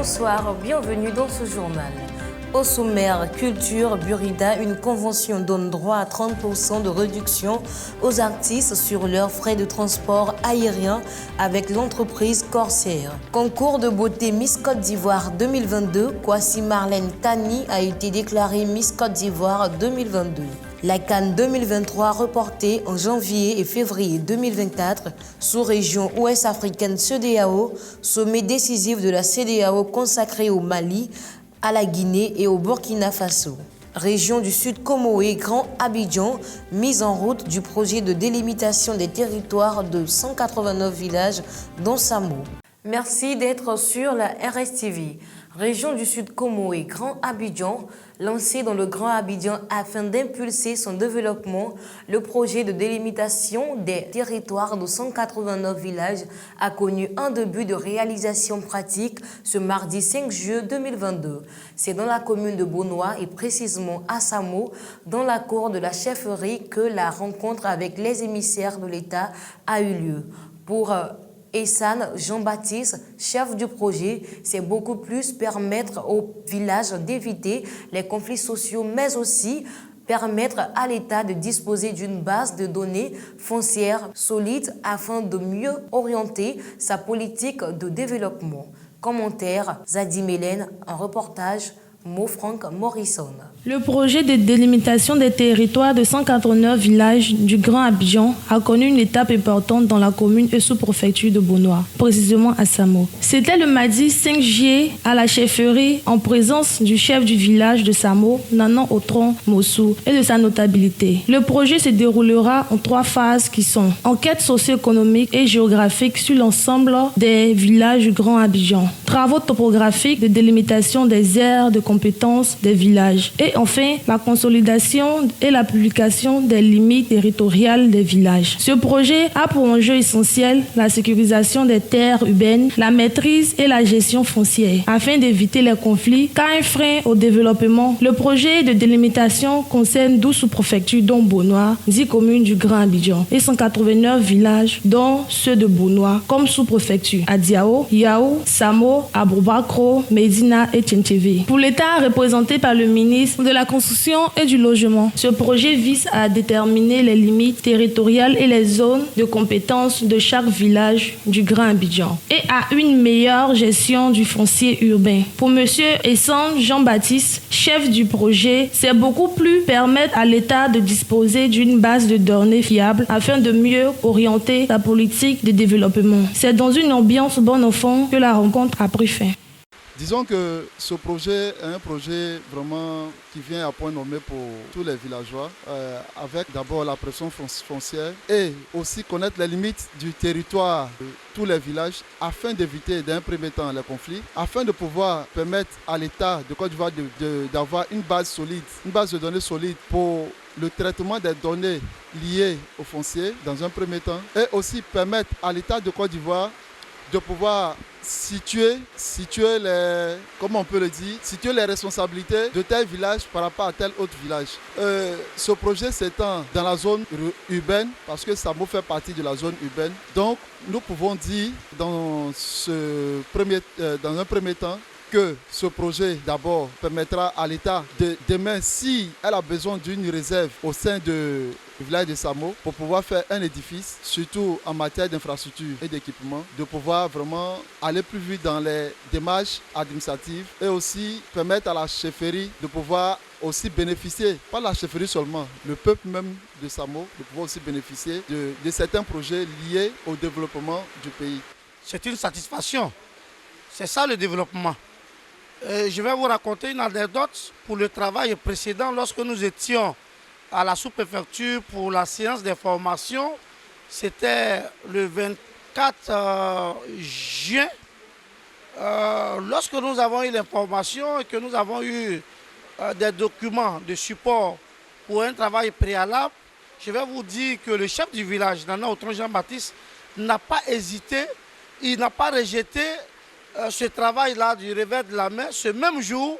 Bonsoir, bienvenue dans ce journal. Au sommaire, culture, Burida, une convention donne droit à 30% de réduction aux artistes sur leurs frais de transport aérien avec l'entreprise Corsair. Concours de beauté Miss Côte d'Ivoire 2022, Kwasi Marlène Tani a été déclarée Miss Côte d'Ivoire 2022. La CAN 2023 reportée en janvier et février 2024 sous-région ouest africaine CEDEAO, sommet décisif de la CEDEAO consacré au Mali, à la Guinée et au Burkina Faso. Région du Sud Comoé, Grand Abidjan, mise en route du projet de délimitation des territoires de 189 villages dont Samo. Merci d'être sur la RSTV. Région du Sud Comoé, Grand Abidjan, lancé dans le Grand Abidjan afin d'impulser son développement, le projet de délimitation des territoires de 189 villages a connu un début de réalisation pratique ce mardi 5 juillet 2022. C'est dans la commune de Bonois et précisément à Samo, dans la cour de la chefferie, que la rencontre avec les émissaires de l'État a eu lieu. Pour Essan Jean-Baptiste, chef du projet, c'est beaucoup plus permettre au village d'éviter les conflits sociaux, mais aussi permettre à l'État de disposer d'une base de données foncières solide afin de mieux orienter sa politique de développement. Commentaire Zadi Mélène, un reportage Franck Morrison. Le projet de délimitation des territoires de 189 villages du Grand Abidjan a connu une étape importante dans la commune et sous-préfecture de Bonois, précisément à Samo. C'était le mardi 5 juillet à la chefferie en présence du chef du village de Samo, Nanan Otron Mossou, et de sa notabilité. Le projet se déroulera en 3 phases qui sont enquête socio-économique et géographique sur l'ensemble des villages du Grand Abidjan, travaux topographiques de délimitation des aires de compétences des villages et enfin la consolidation et la publication des limites territoriales des villages. Ce projet a pour enjeu essentiel la sécurisation des terres urbaines, la maîtrise et la gestion foncière afin d'éviter les conflits car un frein au développement. Le projet de délimitation concerne 12 sous-préfectures dont Bonois, 10 communes du Grand Abidjan et 189 villages dont ceux de Bonois comme sous-préfecture à Diao, Yao, Samo, Aboubakro, Medina et Tchéntchévé. Pour l'État représenté par le ministre de la Construction et du Logement, ce projet vise à déterminer les limites territoriales et les zones de compétences de chaque village du Grand Abidjan et à une meilleure gestion du foncier urbain. Pour M. Essan Jean-Baptiste, chef du projet, c'est beaucoup plus permettre à l'État de disposer d'une base de données fiable afin de mieux orienter sa politique de développement. C'est dans une ambiance bon enfant que la rencontre a pris fin. Disons que ce projet est un projet vraiment qui vient à point nommé pour tous les villageois, avec d'abord la pression foncière et aussi connaître les limites du territoire de tous les villages afin d'éviter d'un premier temps les conflits, afin de pouvoir permettre à l'État de Côte d'Ivoire d'avoir une base solide, une base de données solide pour le traitement des données liées au foncier dans un premier temps et aussi permettre à l'État de Côte d'Ivoire de pouvoir situer les, comment on peut le dire, situer les responsabilités de tel village par rapport à tel autre village. Ce projet s'étend dans la zone urbaine parce que Samo fait partie de la zone urbaine. Donc nous pouvons dire dans un premier temps que ce projet d'abord permettra à l'État de demain, si elle a besoin d'une réserve au sein du village de Samo, pour pouvoir faire un édifice, surtout en matière d'infrastructure et d'équipement, de pouvoir vraiment aller plus vite dans les démarches administratives et aussi permettre à la chefferie de pouvoir aussi bénéficier, pas la chefferie seulement, le peuple même de Samo, de pouvoir aussi bénéficier de certains projets liés au développement du pays. C'est une satisfaction. C'est ça le développement. Je vais vous raconter une anecdote pour le travail précédent. Lorsque nous étions à la sous-préfecture pour la séance d'information, c'était le 24 juin. Lorsque nous avons eu l'information et que nous avons eu des documents de support pour un travail préalable, je vais vous dire que le chef du village, Nanan Otron Jean-Baptiste, n'a pas hésité, il n'a pas rejeté ce travail-là du revers de la main. Ce même jour,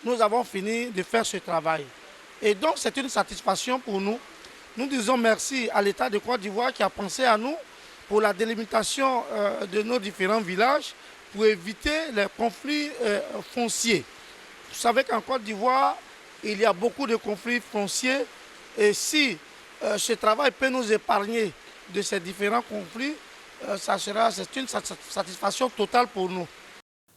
nous avons fini de faire ce travail. Et donc, c'est une satisfaction pour nous. Nous disons merci à l'État de Côte d'Ivoire qui a pensé à nous pour la délimitation de nos différents villages pour éviter les conflits fonciers. Vous savez qu'en Côte d'Ivoire, il y a beaucoup de conflits fonciers et si ce travail peut nous épargner de ces différents conflits, c'est une satisfaction totale pour nous.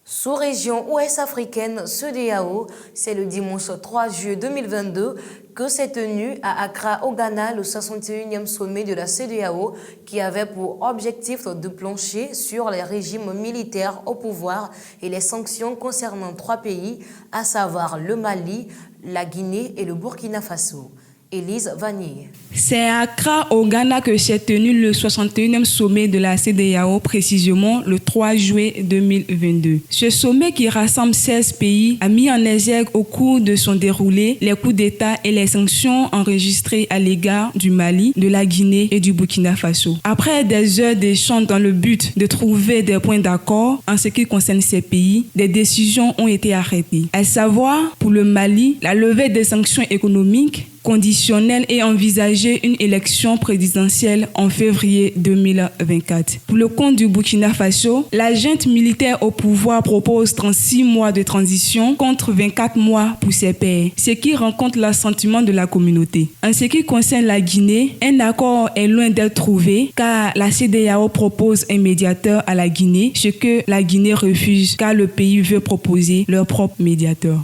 Sous-région ouest africaine CEDEAO, c'est le dimanche 3 juillet 2022 que s'est tenu à Accra, au Ghana, le 61e sommet de la CEDEAO qui avait pour objectif de plancher sur les régimes militaires au pouvoir et les sanctions concernant 3 pays, à savoir le Mali, la Guinée et le Burkina Faso. Élise Vanier. C'est à Accra, au Ghana, que s'est tenu le 61e sommet de la CEDEAO, précisément le 3 juillet 2022. Ce sommet, qui rassemble 16 pays, a mis en exergue au cours de son déroulé les coups d'État et les sanctions enregistrées à l'égard du Mali, de la Guinée et du Burkina Faso. Après des heures d'échanges dans le but de trouver des points d'accord en ce qui concerne ces pays, des décisions ont été arrêtées. À savoir, pour le Mali, la levée des sanctions économiques conditionnelle et envisager une élection présidentielle en février 2024. Pour le compte du Burkina Faso, la junte militaire au pouvoir propose 36 mois de transition contre 24 mois pour ses pairs, ce qui rencontre l'assentiment de la communauté. En ce qui concerne la Guinée, un accord est loin d'être trouvé car la CEDEAO propose un médiateur à la Guinée, ce que la Guinée refuse car le pays veut proposer leur propre médiateur.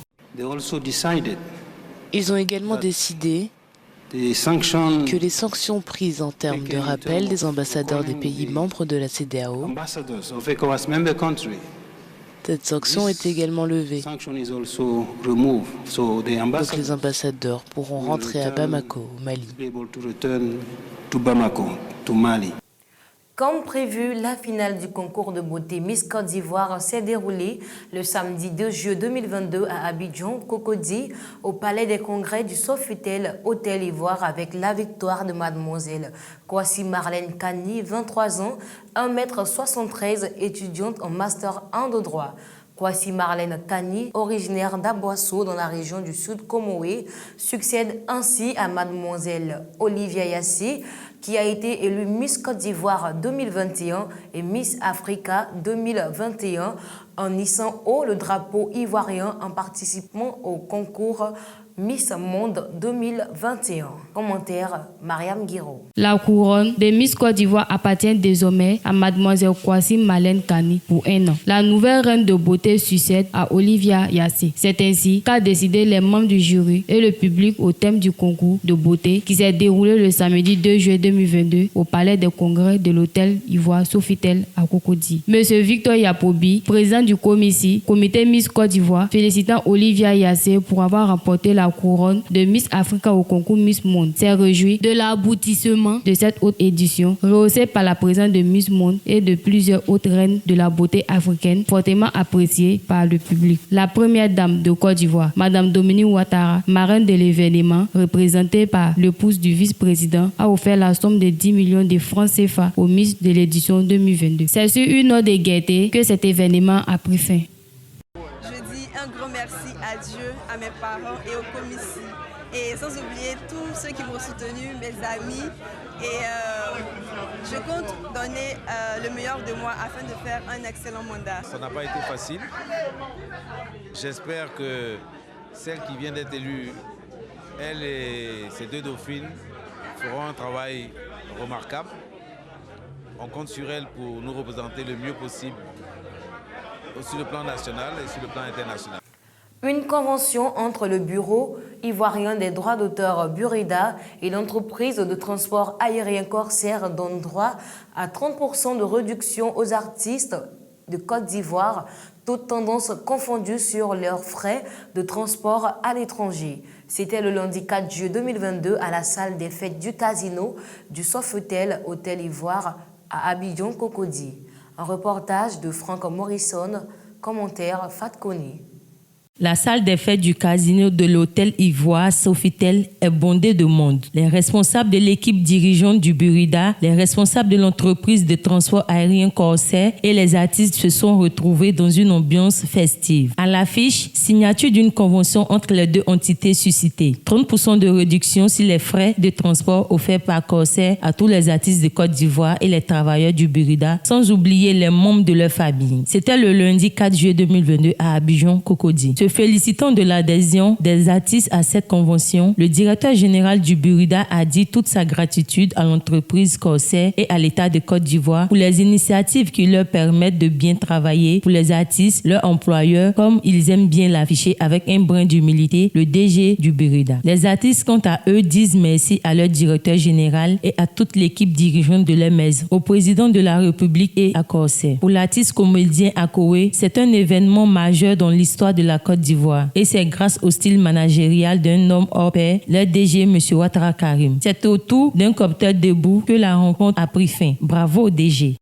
Ils ont également décidé que les sanctions prises en termes de rappel des ambassadeurs des pays membres de la CEDEAO, cette sanction est également levée. Donc les ambassadeurs pourront rentrer à Bamako, au Mali. Comme prévu, la finale du concours de beauté Miss Côte d'Ivoire s'est déroulée le samedi 2 juillet 2022 à Abidjan, Cocody, au Palais des Congrès du Sofitel Hôtel Ivoire avec la victoire de mademoiselle Kwasi Marlène Kani, 23 ans, 1,73 m, étudiante en Master 1 de droit. Kwasi Marlène Kani, originaire d'Aboisseau dans la région du Sud Comoé, succède ainsi à mademoiselle Olivia Yassé, qui a été élue Miss Côte d'Ivoire 2021 et Miss Africa 2021 en hissant haut le drapeau ivoirien en participant au concours Miss Monde 2021. Commentaire, Mariam Guiraud. La couronne de Miss Côte d'Ivoire appartient désormais à mademoiselle Kwasi Marlène Kani pour 1 an. La nouvelle reine de beauté succède à Olivia Yassé. C'est ainsi qu'a décidé les membres du jury et le public au thème du concours de beauté qui s'est déroulé le samedi 2 juillet 2022 au Palais des Congrès de l'Hôtel Ivoire Sofitel à Cocody. Monsieur Victor Yapobi, président du comité Miss Côte d'Ivoire, félicitant Olivia Yassé pour avoir remporté la couronne de Miss Africa au concours Miss Monde, s'est réjoui de l'aboutissement de cette haute édition, rehaussée par la présence de Miss Monde et de plusieurs autres reines de la beauté africaine, fortement appréciées par le public. La première dame de Côte d'Ivoire, Madame Dominique Ouattara, marraine de l'événement, représentée par l'épouse du vice-président, a offert la somme de 10 millions de francs CFA aux Miss de l'édition 2022. C'est sur une note de gaieté que cet événement a pris fin. Je dis un grand merci à Dieu, à mes parents et aux commissions. Et sans oublier tous ceux qui m'ont soutenu, mes amis. Et je compte donner le meilleur de moi afin de faire un excellent mandat. Ça n'a pas été facile. J'espère que celle qui vient d'être élue, elle et ses 2 dauphines feront un travail remarquable. On compte sur elle pour nous représenter le mieux possible sur le plan national et sur le plan international. Une convention entre le Bureau ivoirien des droits d'auteur Burida et l'entreprise de transport aérien Corsair donne droit à 30% de réduction aux artistes de Côte d'Ivoire, toutes tendances confondues sur leurs frais de transport à l'étranger. C'était le lundi 4 juillet 2022 à la salle des fêtes du casino du Sofitel Hôtel Ivoire à Abidjan, Cocody. Un reportage de Franck Morrison, commentaire Fat Koni. La salle des fêtes du casino de l'hôtel Ivoire Sofitel est bondée de monde. Les responsables de l'équipe dirigeante du Burida, les responsables de l'entreprise de transport aérien Corsair et les artistes se sont retrouvés dans une ambiance festive. À l'affiche, signature d'une convention entre les deux entités suscitées. 30% de réduction sur les frais de transport offerts par Corsair à tous les artistes de Côte d'Ivoire et les travailleurs du Burida, sans oublier les membres de leur famille. C'était le lundi 4 juillet 2022 à Abidjan, Cocody. Se félicitant de l'adhésion des artistes à cette convention, le directeur général du Burida a dit toute sa gratitude à l'entreprise Corsair et à l'État de Côte d'Ivoire pour les initiatives qui leur permettent de bien travailler pour les artistes, leurs employeurs, comme ils aiment bien l'afficher avec un brin d'humilité, le DG du Burida. Les artistes, quant à eux, disent merci à leur directeur général et à toute l'équipe dirigeante de leur maison, au président de la République et à Corsair. Pour l'artiste comédien Akowe, c'est un événement majeur dans l'histoire de la Côte d'Ivoire. Et c'est grâce au style managérial d'un homme hors pair, le DG M. Ouattara Karim. C'est autour d'un cocktail debout que la rencontre a pris fin. Bravo au DG.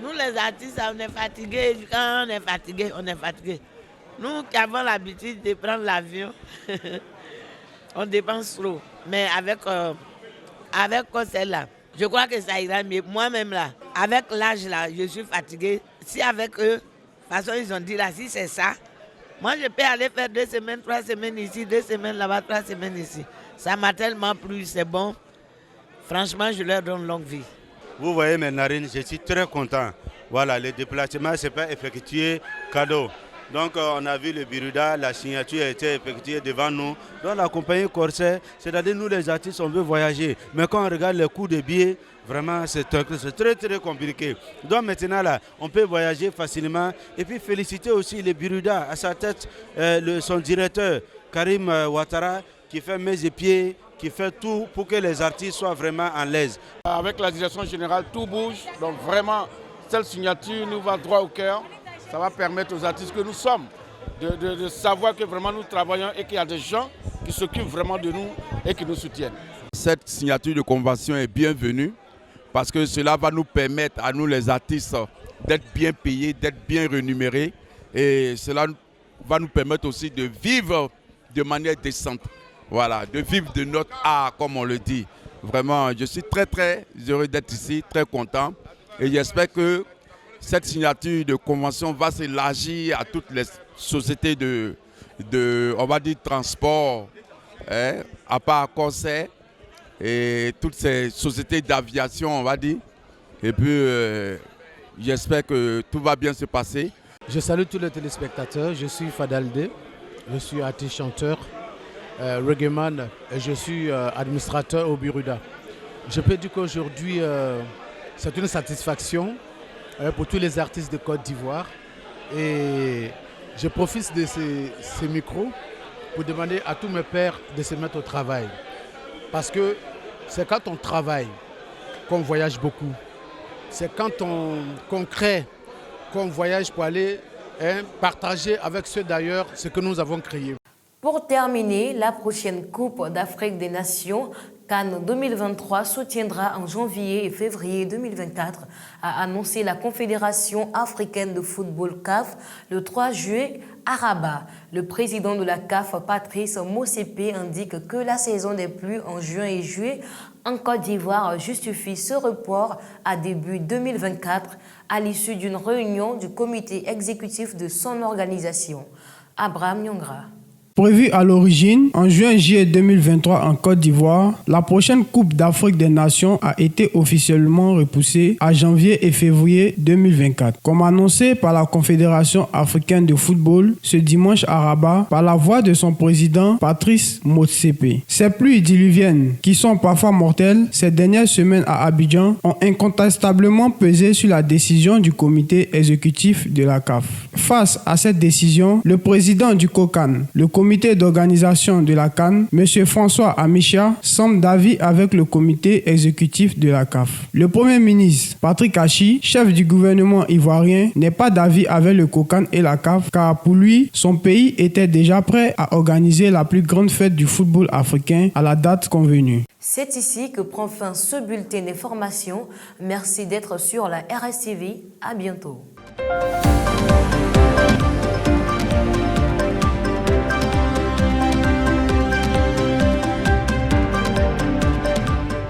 Nous les artistes, on est fatigués. Quand on est fatigué, on est fatigué. Nous qui avons l'habitude de prendre l'avion, on dépense trop. Mais avec celle-là, je crois que ça ira mieux. Moi-même là, avec l'âge là, je suis fatigué. Si avec eux, de toute façon ils ont dit là, si c'est ça, moi, je peux aller faire 2 semaines, 3 semaines ici, 2 semaines là-bas, 3 semaines ici. Ça m'a tellement plu, c'est bon. Franchement, je leur donne longue vie. Vous voyez mes narines, je suis très content. Voilà, le déplacement, ce n'est pas effectué cadeau. Donc, on a vu le Burida, la signature a été effectuée devant nous. Donc, la compagnie Corsair, c'est-à-dire nous les artistes, on veut voyager. Mais quand on regarde les coûts de billets, vraiment, c'est très, très compliqué. Donc maintenant, là, on peut voyager facilement. Et puis féliciter aussi le Burida, à sa tête, son directeur, Karim Ouattara, qui fait mains et pieds, qui fait tout pour que les artistes soient vraiment à l'aise. Avec la direction générale, tout bouge. Donc vraiment, cette signature nous va droit au cœur. Ça va permettre aux artistes que nous sommes de savoir que vraiment nous travaillons et qu'il y a des gens qui s'occupent vraiment de nous et qui nous soutiennent. Cette signature de convention est bienvenue, parce que cela va nous permettre à nous les artistes d'être bien payés, d'être bien rémunérés, et cela va nous permettre aussi de vivre de manière décente, voilà, de vivre de notre art comme on le dit. Vraiment, je suis très très heureux d'être ici, très content, et j'espère que cette signature de convention va s'élargir à toutes les sociétés on va dire, transport, à part Corsair, et toutes ces sociétés d'aviation, on va dire. Et puis, j'espère que tout va bien se passer. Je salue tous les téléspectateurs. Je suis Fadaldé, je suis artiste chanteur, reggaeman, et je suis administrateur au Burida. Je peux dire qu'aujourd'hui, c'est une satisfaction pour tous les artistes de Côte d'Ivoire. Et je profite de ces micros pour demander à tous mes pairs de se mettre au travail. Parce que c'est quand on travaille qu'on voyage beaucoup. C'est quand qu'on crée qu'on voyage pour aller partager avec ceux d'ailleurs ce que nous avons créé. Pour terminer, la prochaine Coupe d'Afrique des Nations, Cannes 2023, soutiendra en janvier et février 2024, a annoncé la Confédération africaine de football CAF le 3 juillet à Rabat. Le président de la CAF, Patrice Motsepe, indique que la saison des pluies en juin et juillet en Côte d'Ivoire justifie ce report à début 2024 à l'issue d'une réunion du comité exécutif de son organisation. Abraham Nyongra. Prévue à l'origine en juin-juillet 2023 en Côte d'Ivoire, la prochaine Coupe d'Afrique des Nations a été officiellement repoussée à janvier et février 2024. Comme annoncé par la Confédération africaine de football ce dimanche à Rabat par la voix de son président Patrice Motsepe. Ces pluies diluviennes, qui sont parfois mortelles ces dernières semaines à Abidjan, ont incontestablement pesé sur la décision du comité exécutif de la CAF. Face à cette décision, le président du COCAN, le comité d'organisation de la CAN, M. François Amicha, semble d'avis avec le comité exécutif de la CAF. Le Premier ministre, Patrick Achi, chef du gouvernement ivoirien, n'est pas d'avis avec le COCAN et la CAF, car pour lui, son pays était déjà prêt à organiser la plus grande fête du football africain à la date convenue. C'est ici que prend fin ce bulletin d'information. Merci d'être sur la RSTV. À bientôt.